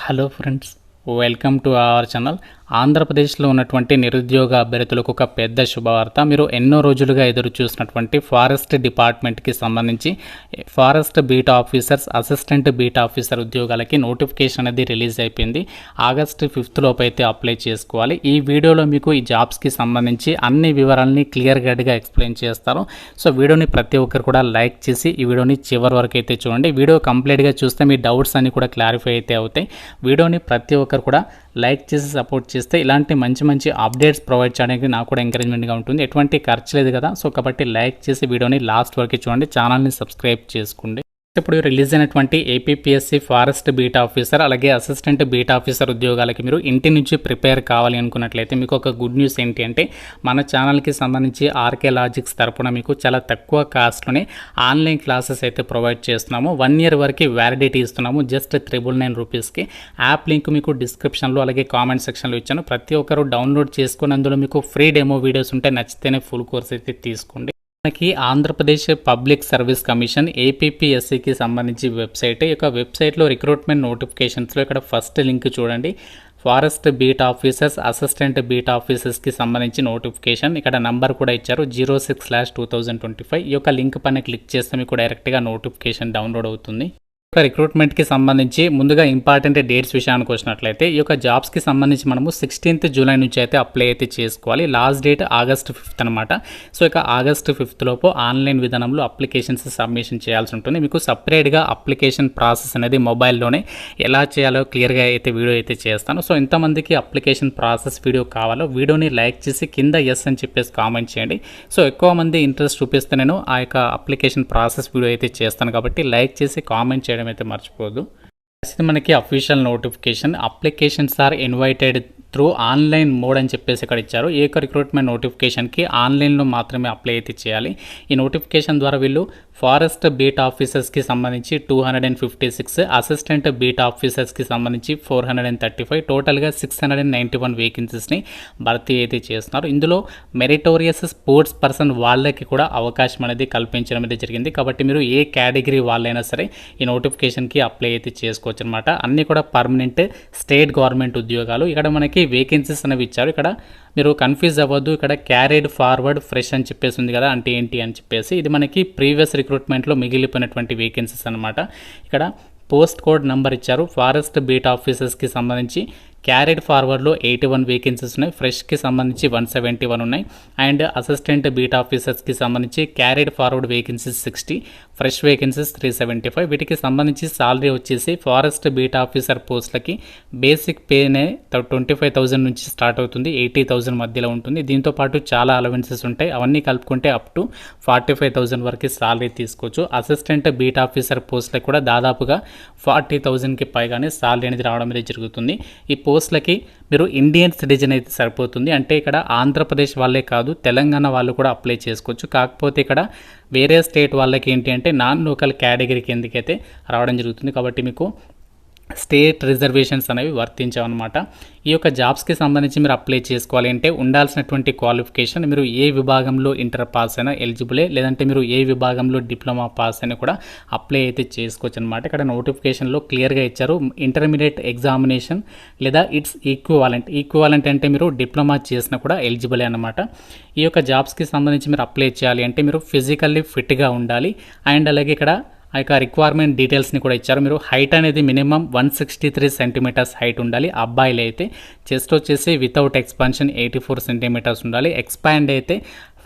Hello friends, welcome to our channel. ఆంధ్రప్రదేశ్లో ఉన్నటువంటి నిరుద్యోగ అభ్యర్థులకు ఒక పెద్ద శుభవార్త. మీరు ఎన్నో రోజులుగా ఎదురు చూసినటువంటి ఫారెస్ట్ డిపార్ట్మెంట్కి సంబంధించి forest beat officers, assistant beat officer ఉద్యోగాలకి నోటిఫికేషన్ అనేది రిలీజ్ అయిపోయింది. ఆగస్టు 5th లోపు అయితే అప్లై చేసుకోవాలి. ఈ వీడియోలో మీకు ఈ జాబ్స్కి సంబంధించి అన్ని వివరాలని క్లియర్ కట్గా ఎక్స్ప్లెయిన్ చేస్తారు. సో వీడియోని ప్రతి ఒక్కరు కూడా లైక్ చేసి ఈ వీడియోని చివరి వరకు అయితే చూడండి. వీడియో కంప్లీట్గా చూస్తే మీ డౌట్స్ అన్ని కూడా క్లారిఫై అయితే అవుతాయి. వీడియోని ప్రతి ఒక్కరు కూడా లైక్ చేసి సపోర్ట్ చేస్తే ఇలాంటి మంచి మంచి అప్డేట్స్ ప్రొవైడ్ చేయడానికి నాకు కూడా ఎంకరేజ్మెంట్గా ఉంటుంది. ఎటువంటి ఖర్చు లేదు కదా. సో కాబట్టి లైక్ చేసి వీడియోని లాస్ట్ వరకు చూడండి. ఛానల్ని సబ్స్క్రైబ్ చేసుకోండి. ఇప్పుడు రిలీజ్ అయినటువంటి ఏపీపీఎస్సీ ఫారెస్ట్ బీట్ ఆఫీసర్ అలాగే అసిస్టెంట్ బీట్ ఆఫీసర్ ఉద్యోగాలకి మీరు ఇంటి నుంచి ప్రిపేర్ కావాలి అనుకున్నట్లయితే మీకు ఒక గుడ్ న్యూస్ ఏంటి అంటే, మన ఛానల్కి సంబంధించి ఆర్కే లాజిక్స్ తరపున మీకు చాలా తక్కువ కాస్ట్లోనే ఆన్లైన్ క్లాసెస్ అయితే ప్రొవైడ్ చేస్తున్నాము. 1 year వరకు వ్యాలిడిటీ ఇస్తున్నాము. జస్ట్ 999 రూపీస్కి. యాప్ లింక్ మీకు డిస్క్రిప్షన్లో అలాగే కామెంట్ సెక్షన్లో ఇచ్చాను. ప్రతి ఒక్కరు డౌన్లోడ్ చేసుకుని అందులో మీకు ఫ్రీ డెమో వీడియోస్ ఉంటే నచ్చితేనే ఫుల్ కోర్స్ అయితే తీసుకోండి. మనకి ఆంధ్రప్రదేశ్ పబ్లిక్ సర్వీస్ కమిషన్ ఏపీపీఎస్సీకి సంబంధించి వెబ్సైట్. ఈ యొక్క వెబ్సైట్లో రిక్రూట్మెంట్ నోటిఫికేషన్స్లో ఇక్కడ ఫస్ట్ లింక్ చూడండి. Forest beat officers, assistant beat ఆఫీసర్స్కి సంబంధించి నోటిఫికేషన్. ఇక్కడ నంబర్ కూడా ఇచ్చారు 06/2025. ఈ యొక్క లింక్ పైన క్లిక్ చేస్తే మీకు డైరెక్ట్గా నోటిఫికేషన్ డౌన్లోడ్ అవుతుంది. రిక్రూట్మెంట్కి సంబంధించి ముందుగా ఇంపార్టెంట్ డేట్స్ విషయానికి వచ్చినట్లయితే ఈ యొక్క జాబ్స్కి సంబంధించి మనము 16th జూలై నుంచి అయితే అప్లై అయితే చేసుకోవాలి. లాస్ట్ డేట్ ఆగస్టు 5th అనమాట. సో ఇక ఆగస్టు 5th లోపు ఆన్లైన్ విధానంలో అప్లికేషన్స్ సబ్మిషన్ చేయాల్సి ఉంటుంది. మీకు సపరేట్గా అప్లికేషన్ ప్రాసెస్ అనేది మొబైల్లోనే ఎలా చేయాలో క్లియర్గా అయితే వీడియో అయితే చేస్తాను. సో ఎంతమందికి అప్లికేషన్ ప్రాసెస్ వీడియో కావాలో వీడియోని లైక్ చేసి కింద ఎస్ అని చెప్పేసి కామెంట్ చేయండి. సో ఎక్కువ మంది ఇంట్రెస్ట్ చూపిస్తే నేను ఆ యొక్క అప్లికేషన్ ప్రాసెస్ వీడియో అయితే చేస్తాను కాబట్టి లైక్ చేసి కామెంట్ చేయడం అయితే మర్చిపోదు. ఇది మనకి official notification. Applications are invited through online mode అని చెప్పేసి ఇక్కడ ఇచ్చారు. ఈ యొక్క రిక్రూట్మెంట్ నోటిఫికేషన్కి ఆన్లైన్లో మాత్రమే అప్లై అయితే చేయాలి. ఈ నోటిఫికేషన్ ద్వారా వీళ్ళు ఫారెస్ట్ బీట్ ఆఫీసర్స్కి సంబంధించి 256, అసిస్టెంట్ బీట్ ఆఫీసర్స్కి సంబంధించి 435, టోటల్గా 691 వేకెన్సీస్ని భర్తీ అయితే చేస్తున్నారు. ఇందులో మెరిటోరియస్ స్పోర్ట్స్ పర్సన్ వాళ్ళకి కూడా అవకాశం అనేది కల్పించడం అయితే జరిగింది. కాబట్టి మీరు ఏ కేటగిరీ వాళ్ళైనా సరే ఈ నోటిఫికేషన్కి అప్లై అయితే చేసుకోవచ్చు అనమాట. అన్నీ కూడా పర్మనెంట్ స్టేట్ గవర్నమెంట్ ఉద్యోగాలు. ఇక్కడ మనకి వేకెన్సీస్ అనేవి ఇచ్చారు. ఇక్కడ మీరు కన్ఫ్యూజ్ అవ్వద్దు. ఇక్కడ క్యారీడ్ ఫార్వర్డ్ ఫ్రెష్ అని చెప్పేసి ఉంది కదా, అంటే ఏంటి అని చెప్పేసి ఇది మనకి ప్రీవియస్ రిక్రూట్మెంట్లో మిగిలిపోయినటువంటి వేకెన్సీస్ అనమాట. ఇక్కడ పోస్ట్ కోడ్ నెంబర్ ఇచ్చారు. ఫారెస్ట్ బీట్ ఆఫీసర్స్కి సంబంధించి క్యారీడ్ ఫార్వర్డ్లో 81 వేకెన్సీస్ ఉన్నాయి. ఫ్రెష్కి సంబంధించి 171 ఉన్నాయి. అండ్ అసిస్టెంట్ బీట్ ఆఫీసర్స్కి సంబంధించి carried forward vacancies 60, fresh vacancies 375. వీటికి సంబంధించి సాలరీ వచ్చేసి ఫారెస్ట్ బీట్ ఆఫీసర్ పోస్టులకి బేసిక్ పేనే 25,000 నుంచి స్టార్ట్ అవుతుంది. 80,000 మధ్యలో ఉంటుంది. దీంతోపాటు చాలా అలవెన్సెస్ ఉంటాయి. అవన్నీ కలుపుకుంటే అప్ టు 45,000 వరకు సాలరీ తీసుకోవచ్చు. అసిస్టెంట్ బీట్ ఆఫీసర్ పోస్టులకు కూడా దాదాపుగా 40,000కి పైగానే సాలరీ అనేది రావడం అనేది జరుగుతుంది. ఈ పోస్టులకి మీరు ఇండియన్ సిటిజన్ అయితే సరిపోతుంది. అంటే ఇక్కడ ఆంధ్రప్రదేశ్ వాళ్ళే కాదు, తెలంగాణ వాళ్ళు కూడా అప్లై చేసుకోవచ్చు. కాకపోతే ఇక్కడ వేరే స్టేట్ వాళ్ళకి ఏంటి అంటే నాన్ లోకల్ కేటగిరీ కిందకైతే రావడం జరుగుతుంది. కాబట్టి మీకు స్టేట్ రిజర్వేషన్స్ అనేవి వర్తించవన్నమాట. ఈ యొక్క జాబ్స్కి సంబంధించి మీరు అప్లై చేసుకోవాలి అంటే ఉండాల్సినటువంటి క్వాలిఫికేషన్, మీరు ఏ విభాగంలో ఇంటర్ పాస్ అయినా ఎలిజిబులే, లేదంటే మీరు ఏ విభాగంలో డిప్లొమా పాస్ అయినా కూడా అప్లై అయితే చేసుకోవచ్చు అనమాట. ఇక్కడ నోటిఫికేషన్లో క్లియర్గా ఇచ్చారు. ఇంటర్మీడియట్ ఎగ్జామినేషన్ లేదా ఇట్స్ ఈక్వాలెంట్ అంటే మీరు డిప్లొమా చేసినా కూడా ఎలిజిబులే అనమాట. ఈ యొక్క జాబ్స్కి సంబంధించి మీరు అప్లై చేయాలి అంటే మీరు ఫిజికల్లీ ఫిట్గా ఉండాలి. అండ్ అలాగే ఇక్కడ ఆ యొక్క రిక్వైర్మెంట్ డీటెయిల్స్ని కూడా ఇచ్చారు. మీరు హైట్ అనేది మినిమం 163 సెంటీమీటర్స్ హైట్ ఉండాలి. అబ్బాయిలు అయితే చెస్ట్ వచ్చేసి వితౌట్ ఎక్స్పాన్షన్ 84 సెంటీమీటర్స్ ఉండాలి. ఎక్స్పాండ్ అయితే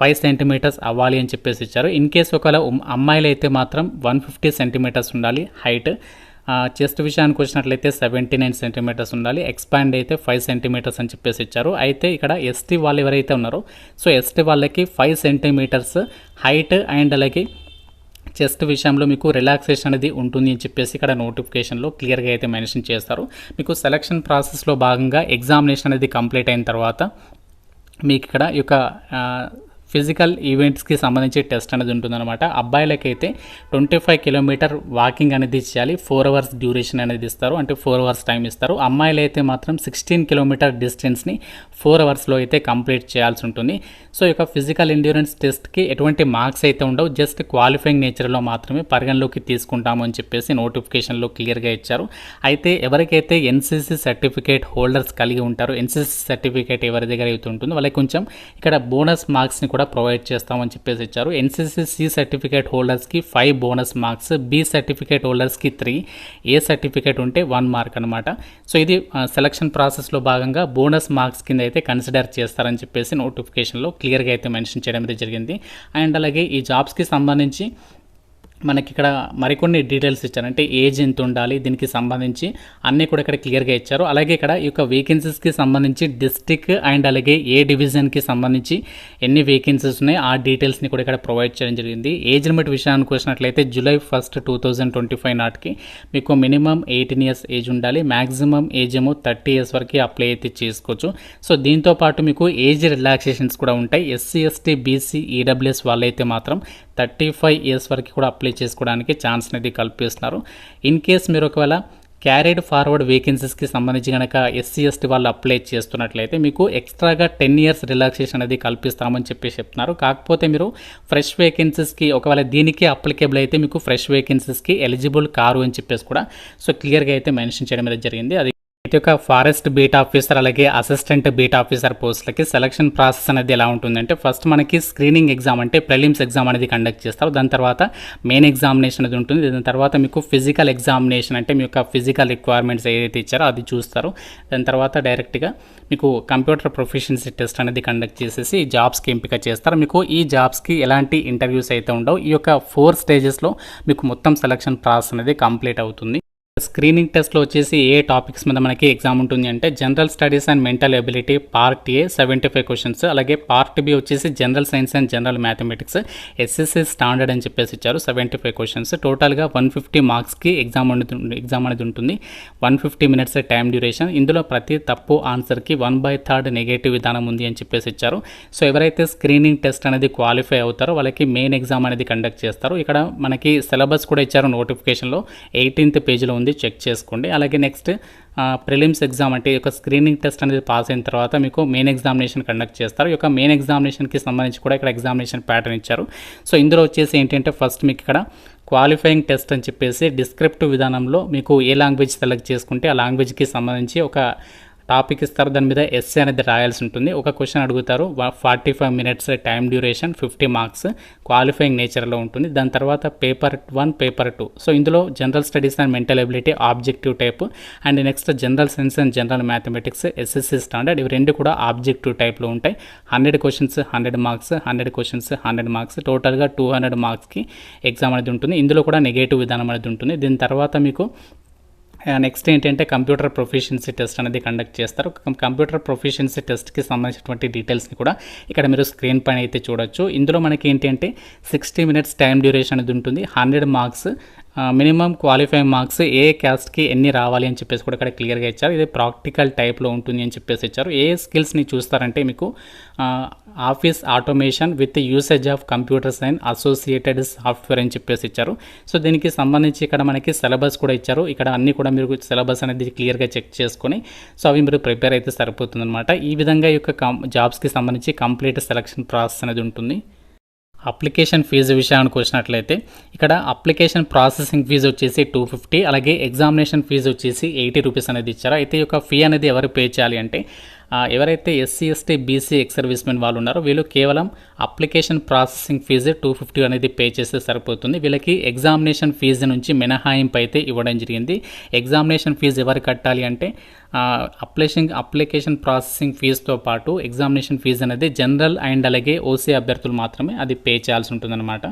5 సెంటీమీటర్స్ అవ్వాలి అని చెప్పేసి ఇచ్చారు. ఇన్ కేసు ఒకవేళ అమ్మాయిలు అయితే మాత్రం 150 సెంటీమీటర్స్ ఉండాలి హైట్. చెస్ట్ విషయానికి వచ్చినట్లయితే 79 సెంటీమీటర్స్ ఉండాలి. ఎక్స్పాండ్ అయితే 5 సెంటీమీటర్స్ అని చెప్పేసి ఇచ్చారు. అయితే ఇక్కడ ఎస్టీ వాళ్ళు ఎవరైతే ఉన్నారో సో ఎస్టీ వాళ్ళకి 5 సెంటీమీటర్స్ హైట్ అండ్ అలాగే చెస్ట్ విషయంలో మీకు రిలాక్సేషన్ అనేది ఉంటుంది అని చెప్పేసి ఇక్కడ నోటిఫికేషన్లో క్లియర్గా అయితే మెన్షన్ చేస్తారు. మీకు సెలక్షన్ ప్రాసెస్లో భాగంగా ఎగ్జామినేషన్ అనేది కంప్లీట్ అయిన తర్వాత మీకు ఇక్కడ ఈ యొక్క ఫిజికల్ ఈవెంట్స్కి సంబంధించి టెస్ట్ అనేది ఉంటుందన్నమాట. అబ్బాయిలకైతే 25 కిలోమీటర్ వాకింగ్ అనేది చేయాలి, 4 అవర్స్ డ్యూరేషన్ అనేది ఇస్తారు, అంటే 4 అవర్స్ టైం ఇస్తారు. అమ్మాయిలు అయితే మాత్రం 16 కిలోమీటర్ డిస్టెన్స్ని 4 అవర్స్లో అయితే కంప్లీట్ చేయాల్సి ఉంటుంది. సో ఈ యొక్క ఫిజికల్ ఎండ్యూరెన్స్ టెస్ట్కి ఎటువంటి మార్క్స్ అయితే ఉండవు, జస్ట్ క్వాలిఫైయింగ్ నేచర్లో మాత్రమే పరిగణలోకి తీసుకుంటాము అని చెప్పేసి నోటిఫికేషన్లో క్లియర్గా ఇచ్చారు. అయితే ఎవరికైతే ఎన్సీసీ సర్టిఫికేట్ హోల్డర్స్ కలిగి ఉంటారో, ఎన్సీసీ సర్టిఫికేట్ ఎవరి దగ్గర అయితే ఉంటుందో వాళ్ళకి కొంచెం ఇక్కడ బోనస్ మార్క్స్ని కూడా ప్రొవైడ్ చేస్తామని చెప్పేసి ఇచ్చారు. ఎన్సీసీ సి సర్టిఫికేట్ హోల్డర్స్కి 5 బోనస్ మార్క్స్, బి సర్టిఫికేట్ హోల్డర్స్కి 3, ఏ సర్టిఫికేట్ ఉంటే 1 మార్క్ అనమాట. సో ఇది సెలక్షన్ ప్రాసెస్లో భాగంగా బోనస్ మార్క్స్ కింద అయితే కన్సిడర్ చేస్తారని చెప్పేసి నోటిఫికేషన్లో క్లియర్గా అయితే మెన్షన్ చేయడం అయితే జరిగింది. అండ్ అలాగే ఈ జాబ్స్కి సంబంధించి మనకి ఇక్కడ మరికొన్ని డీటెయిల్స్ ఇచ్చారు, అంటే ఏజ్ ఎంత ఉండాలి, దీనికి సంబంధించి అన్నీ కూడా ఇక్కడ క్లియర్గా ఇచ్చారు. అలాగే ఇక్కడ ఈ యొక్క వేకెన్సీస్కి సంబంధించి డిస్ట్రిక్ట్ అండ్ అలాగే ఏ డివిజన్కి సంబంధించి ఎన్ని వేకెన్సీస్ ఉన్నాయి ఆ డీటెయిల్స్ని కూడా ఇక్కడ ప్రొవైడ్ చేయడం జరిగింది. ఏజ్ లిమిట్ విషయానికి వచ్చినట్లయితే జూలై 1, 2025 నాటికి మీకు మినిమం 18 ఇయర్స్ ఏజ్ ఉండాలి, మ్యాక్సిమం ఏజ్ ఏమో 30 ఇయర్స్ వరకు అప్లై అయితే చేసుకోవచ్చు. సో దీంతో పాటు మీకు ఏజ్ రిలాక్సేషన్స్ కూడా ఉంటాయి. ఎస్సీ, ఎస్టీ, బీసీ, ఈడబ్ల్యూఎస్ వాళ్ళైతే మాత్రం 35 ఇయర్స్ వరకు కూడా అప్లై చేసుకోవడానికి ఛాన్స్ అనేది కల్పిస్తున్నారు. ఇన్ కేస్ మీరు ఒకవేళ క్యారీడ్ ఫార్వర్డ్ వేకెన్సీస్కి సంబంధించి కనుక ఎస్సీ, ఎస్టీ వాళ్ళు అప్లై చేస్తున్నట్లయితే మీకు ఎక్స్ట్రాగా 10 ఇయర్స్ రిలాక్సేషన్ అనేది కల్పిస్తామని చెప్పి చెప్తున్నారు. కాకపోతే మీరు ఫ్రెష్ వేకెన్సీస్కి ఒకవేళ దీనికి అప్లికేబుల్ అయితే మీకు ఫ్రెష్ వేకెన్సీస్కి ఎలిజిబుల్ కారు అని చెప్పేసి కూడా సో క్లియర్గా అయితే మెన్షన్ చేయడం అనేది జరిగింది. అది ప్రతి ఒక్క ఫారెస్ట్ బీట్ ఆఫీసర్ అలాగే అసిస్టెంట్ బీట్ ఆఫీసర్ పోస్టులకి సెలక్షన్ ప్రాసెస్ అనేది ఎలా ఉంటుందంటే ఫస్ట్ మనకి స్క్రీనింగ్ ఎగ్జామ్ అంటే ప్రిలిమ్స్ ఎగ్జామ్ అనేది కండక్ట్ చేస్తారు. దాని తర్వాత మెయిన్ ఎగ్జామినేషన్ అనేది ఉంటుంది. దాని తర్వాత మీకు ఫిజికల్ ఎగ్జామినేషన్ అంటే మీ యొక్క ఫిజికల్ రిక్వైర్మెంట్స్ ఏదైతే ఇచ్చారో అది చూస్తారు. దాని తర్వాత డైరెక్ట్గా మీకు కంప్యూటర్ ప్రొఫిషియన్సీ టెస్ట్ అనేది కండక్ట్ చేసేసి జాబ్స్కి ఎంపిక చేస్తారు. మీకు ఈ జాబ్స్కి ఎలాంటి ఇంటర్వ్యూస్ అయితే ఉండవు. ఈ యొక్క 4 స్టేజెస్లో మీకు మొత్తం సెలక్షన్ ప్రాసెస్ అనేది కంప్లీట్ అవుతుంది. స్క్రీనింగ్ టెస్ట్లో వచ్చేసి ఏ టాపిక్స్ మీద మనకి ఎగ్జామ్ ఉంటుంది అంటే general studies and mental ability part A 75 questions, అలాగే పార్ట్ బి వచ్చేసి general science and general mathematics SSC standard అని చెప్పేసి ఇచ్చారు. 75 క్వశ్చన్స్ టోటల్గా 150 మార్క్స్కి ఎగ్జామ్ అనేది ఉంటుంది. 150 మినిట్స్ టైం డ్యూరేషన్. ఇందులో ప్రతి తప్పు ఆన్సర్కి 1/3 నెగటివ్ విధానం ఉంది అని చెప్పేసి ఇచ్చారు. సో ఎవరైతే స్క్రీనింగ్ టెస్ట్ అనేది క్వాలిఫై అవుతారో వాళ్ళకి మెయిన్ ఎగ్జామ్ అనేది కండక్ట్ చేస్తారు. ఇక్కడ మనకి సిలబస్ కూడా ఇచ్చారు నోటిఫికేషన్లో, 18th పేజీలో ఉంది, చెక్ చేసుకోండి. అలాగే నెక్స్ట్ ప్రిలిమ్స్ ఎగ్జామ్ అంటే ఒక స్క్రీనింగ్ టెస్ట్ అనేది పాస్ అయిన తర్వాత మీకు మెయిన్ ఎగ్జామినేషన్ కండక్ట్ చేస్తారు. ఈ యొక్క మెయిన్ ఎగ్జామినేషన్కి సంబంధించి కూడా ఇక్కడ ఎగ్జామినేషన్ ప్యాటర్న్ ఇచ్చారు. సో ఇందులో వచ్చేసి ఏంటంటే ఫస్ట్ మీకు ఇక్కడ క్వాలిఫైయింగ్ టెస్ట్ అని చెప్పేసి డిస్క్రిప్టివ్ విధానంలో మీకు ఏ లాంగ్వేజ్ సెలెక్ట్ చేసుకుంటే ఆ లాంగ్వేజ్కి సంబంధించి ఒక టాపిక్ ఇస్తారు, దాని మీద ఎస్సే అనేది రాయాల్సి ఉంటుంది. ఒక క్వశ్చన్ అడుగుతారు, 45 minutes time duration, 50 marks qualifying నేచర్లో ఉంటుంది. దాని తర్వాత పేపర్ 1, పేపర్ 2. సో ఇందులో general studies and mental ability objective type and next general science and general mathematics SSC standard, ఇవి రెండు కూడా ఆబ్జెక్టివ్ టైప్లో ఉంటాయి. 100 క్వశ్చన్స్ 100 మార్క్స్, 100 క్వశ్చన్స్ 100 మార్క్స్, టోటల్గా 200 మార్క్స్కి ఎగ్జామ్ అనేది ఉంటుంది. ఇందులో కూడా నెగటివ్ విధానం అనేది ఉంటుంది. దీని తర్వాత మీకు నెక్స్ట్ ఏంటంటే కంప్యూటర్ ప్రొఫిషియన్సీ టెస్ట్ అనేది కండక్ట్ చేస్తారు. కంప్యూటర్ ప్రొఫిషియన్సీ టెస్ట్కి సంబంధించినటువంటి డీటెయిల్స్ని కూడా ఇక్కడ మీరు స్క్రీన్ పైన అయితే చూడొచ్చు. ఇందులో మనకి ఏంటంటే 60 మినిట్స్ టైం డ్యూరేషన్ అనేది ఉంటుంది, 100 మార్క్స్, మినిమం క్వాలిఫైయింగ్ మార్క్స్ ఏ క్యాస్ట్కి ఎన్ని రావాలి అని చెప్పేసి కూడా ఇక్కడ క్లియర్గా ఇచ్చారు. ఇది ప్రాక్టికల్ టైప్లో ఉంటుంది అని చెప్పేసి ఇచ్చారు. ఏ స్కిల్స్ని చూస్తారంటే మీకు office automation with usage of computers and associated software అని చెప్పేసి ఇచ్చారు. సో దీనికి సంబంధించి ఇక్కడ మనకి సిలబస్ కూడా ఇచ్చారు. ఇక్కడ అన్ని కూడా మీరు సిలబస్ అనేది క్లియర్గా చెక్ చేసుకొని సో అవి మీరు ప్రిపేర్ అయితే సరిపోతుంది అనమాట. ఈ విధంగా ఈ యొక్క జాబ్స్కి సంబంధించి కంప్లీట్ సెలక్షన్ ప్రాసెస్ అనేది ఉంటుంది. అప్లికేషన్ ఫీజు విషయానికి వచ్చినట్లయితే ఇక్కడ అప్లికేషన్ ప్రాసెసింగ్ ఫీజు వచ్చేసి 250, అలాగే ఎగ్జామినేషన్ ఫీజు వచ్చేసి 80 రూపీస్ అనేది ఇచ్చారు. అయితే ఈ యొక్క ఫీ అనేది ఎవరు పే చేయాలి అంటే ఎవరైతే SC, ST, BC ex servicemen వాళ్ళు ఉన్నారో వీళ్ళు కేవలం అప్లికేషన్ ప్రాసెసింగ్ ఫీజు 250 అనేది పే చేస్తే సరిపోతుంది. వీళ్ళకి ఎగ్జామినేషన్ ఫీజు నుంచి మినహాయింపు అయితే ఇవ్వడం జరిగింది. ఎగ్జామినేషన్ ఫీజు ఎవరు కట్టాలి అంటే అప్లికేషన్ ప్రాసెసింగ్ ఫీజుతో పాటు ఎగ్జామినేషన్ ఫీజు అనేది జనరల్ అండ్ అలాగే ఓసీ అభ్యర్థులు మాత్రమే అది పే చేయాల్సి ఉంటుందన్నమాట.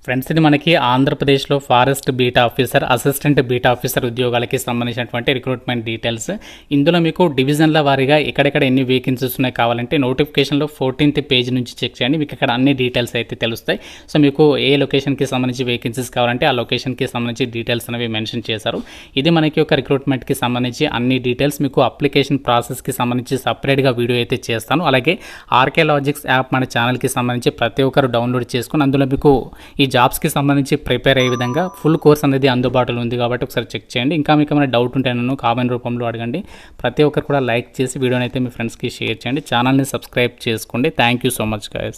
ఫ్రెండ్స్, ఇది మనకి ఆంధ్రప్రదేశ్లో forest beat officer, assistant beat officer ఉద్యోగాలకి సంబంధించినటువంటి రిక్రూట్మెంట్ డీటెయిల్స్. ఇందులో మీకు డివిజన్ల వారీగా ఎక్కడెక్కడ ఎన్ని వేకెన్సీస్ ఉన్నాయి కావాలంటే నోటిఫికేషన్లో 14th పేజ్ నుంచి చెక్ చేయండి. మీకు ఇక్కడ అన్ని డీటెయిల్స్ అయితే తెలుస్తాయి. సో మీకు ఏ లొకేషన్కి సంబంధించి వేకెన్సీస్ కావాలంటే ఆ లొకేషన్కి సంబంధించి డీటెయిల్స్ అనేవి మెన్షన్ చేశారు. ఇది మనకి ఒక రిక్రూట్మెంట్కి సంబంధించి అన్ని డీటెయిల్స్. మీకు అప్లికేషన్ ప్రాసెస్కి సంబంధించి సపరేట్గా వీడియో అయితే చేస్తాను. అలాగే ఆర్కే లాజిక్స్ యాప్ మన ఛానల్కి సంబంధించి ప్రతి ఒక్కరు డౌన్లోడ్ చేసుకుని అందులో మీకు ఈ జాబ్స్కి సంబంధించి ప్రిపేర్ అయ్యే విధంగా ఫుల్ కోర్స్ అనేది అందుబాటులో ఉంది కాబట్టి ఒకసారి చెక్ చేయండి. ఇంకా మీకు ఏమైనా డౌట్ ఉంటే నన్ను కామెంట్ రూపంలో అడగండి. ప్రతి ఒక్కరు కూడా లైక్ చేసి వీడియోని అయితే మీ ఫ్రెండ్స్కి షేర్ చేయండి. ఛానల్ని సబ్స్క్రైబ్ చేసుకోండి. Thank you so much guys.